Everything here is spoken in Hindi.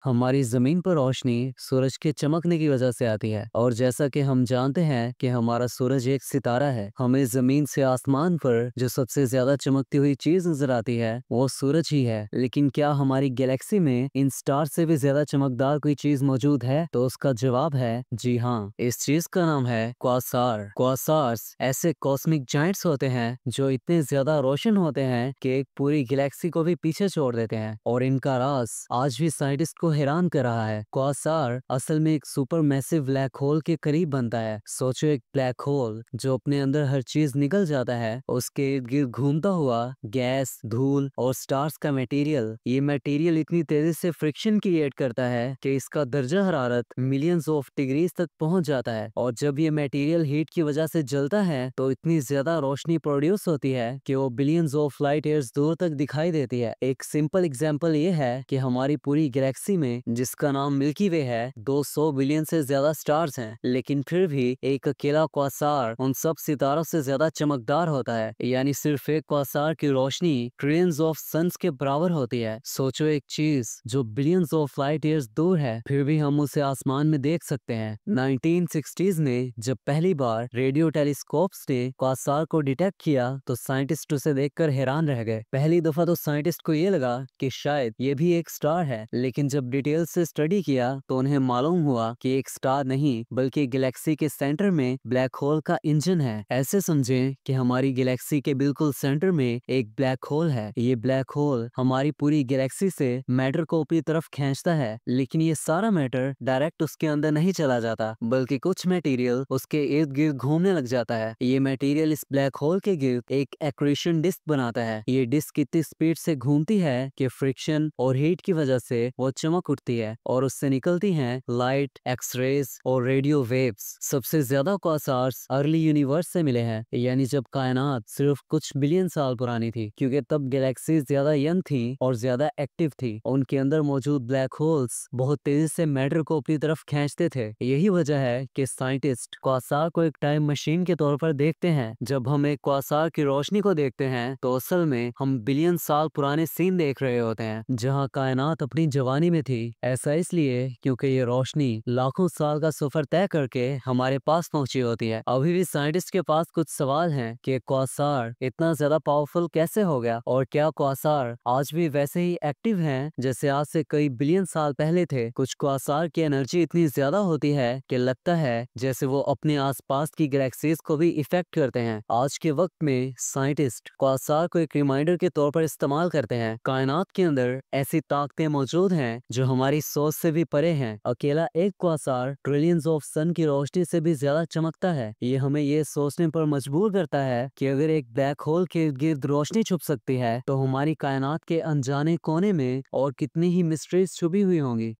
हमारी जमीन पर रोशनी सूरज के चमकने की वजह से आती है और जैसा कि हम जानते हैं कि हमारा सूरज एक सितारा है। हमें जमीन से आसमान पर जो सबसे ज्यादा चमकती हुई चीज नजर आती है वो सूरज ही है। लेकिन क्या हमारी गैलेक्सी में इन स्टार से भी ज्यादा चमकदार कोई चीज मौजूद है? तो उसका जवाब है जी हाँ। इस चीज का नाम है क्वासार। क्वासार्स ऐसे कॉस्मिक जाइंट्स होते हैं जो इतने ज्यादा रोशन होते हैं कि एक पूरी गैलेक्सी को भी पीछे छोड़ देते हैं, और इनका राज आज भी साइंटिस्ट को हैरान कर रहा है। क्वासार असल में एक सुपर मैसिव ब्लैक होल के करीब बनता है। सोचो, एक ब्लैक होल जो अपने अंदर हर चीज निकल जाता है, उसके इर्द गिर्द घूमता हुआ गैस, धूल और स्टार्स का मटेरियल। ये मटेरियल इतनी तेजी से फ्रिक्शन क्रिएट करता है कि इसका दर्जा हरारत मिलियंस ऑफ डिग्रीज तक पहुंच जाता है, और जब ये मटेरियल हीट की वजह से जलता है तो इतनी ज्यादा रोशनी प्रोड्यूस होती है कि वो बिलियंस ऑफ लाइट ईयर्स दूर तक दिखाई देती है। एक सिंपल एग्जांपल ये है कि हमारी पूरी गैलेक्सी में, जिसका नाम मिल्की वे है, 200 बिलियन से ज्यादा स्टार्स हैं, लेकिन फिर भी एक अकेला क्वासार उन सब सितारों से ज्यादा चमकदार होता है। यानी सिर्फ एक क्वासार की रोशनी ट्रिलियंस ऑफ सन्स के बराबर होती है। सोचो, एक चीज जो बिलियंस ऑफ लाइट ईयर्स दूर है, फिर भी हम उसे आसमान में देख सकते हैं। 1960s में जब पहली बार रेडियो टेलीस्कोप्स ने क्वासार को डिटेक्ट किया तो साइंटिस्ट उसे देखकर हैरान रह गए। पहली दफा तो साइंटिस्ट को ये लगा कि शायद ये भी एक स्टार है, लेकिन जब डिटेल से स्टडी किया तो उन्हें मालूम हुआ कि एक स्टार नहीं बल्कि गैलेक्सी के सेंटर में ब्लैक होल का इंजन है। ऐसे समझें कि हमारी गैलेक्सी के बिल्कुल सेंटर में एक ब्लैक होल है। ये ब्लैक होल हमारी पूरी गैलेक्सी से मैटर को अपनी तरफ खींचता है, लेकिन ये सारा मैटर डायरेक्ट उसके अंदर नहीं चला जाता, बल्कि कुछ मटेरियल उसके इर्द गिर्द घूमने लग जाता है। ये मटेरियल इस ब्लैक होल के गिर्द एक एक्रेशन डिस्क बनाता है। ये डिस्क इतनी स्पीड से घूमती है कि फ्रिक्शन और हीट की वजह से वो चमक उठती है, और उससे निकलती हैं लाइट, एक्सरेज और रेडियो वेव्स। सबसे ज्यादा क्वासार्स अर्ली यूनिवर्स से मिले हैं, यानी जब कायनात सिर्फ कुछ बिलियन साल पुरानी थी, क्योंकि तब गैलेक्सी ज्यादा यंग थी और ज्यादा एक्टिव थी। उनके अंदर मौजूद ब्लैक होल्स बहुत तेजी से मैटर को अपनी तरफ खींचते थे। यही वजह है कि साइंटिस्ट क्वासार को एक टाइम मशीन के तौर पर देखते हैं। जब हम एक क्वासार की रोशनी को देखते हैं तो असल में हम बिलियन साल पुराने सीन देख रहे होते हैं, जहां कायनात अपनी जवानी में थी। ऐसा इसलिए क्योंकि ये रोशनी लाखों साल का सफर तय करके हमारे पास पहुंची होती है। अभी भी साइंटिस्ट के पास कुछ सवाल हैं कि क्वासार इतना ज्यादा पावरफुल कैसे हो गया, और क्या क्वासार आज भी वैसे ही एक्टिव हैं जैसे आज से कई बिलियन साल पहले थे। कुछ क्वासार की एनर्जी इतनी ज्यादा होती है कि लगता है जैसे वो अपने आसपास की गैलेक्सीज को भी इफेक्ट करते हैं। आज के वक्त में साइंटिस्ट क्वासार को एक रिमाइंडर के तौर पर इस्तेमाल करते हैं। कायनात के अंदर ऐसी ताकतें मौजूद हैं जो हमारी सोच से भी परे हैं। अकेला एक क्वासार ट्रिलियंस ऑफ सन की रोशनी से भी ज्यादा चमकता है। ये हमें ये सोचने पर मजबूर करता है कि अगर एक ब्लैक होल के इर्द गिर्द रोशनी छुप सकती है तो हमारी कायनात के अनजाने कोने में और कितनी ही मिस्ट्रीज छुपी हुई होंगी।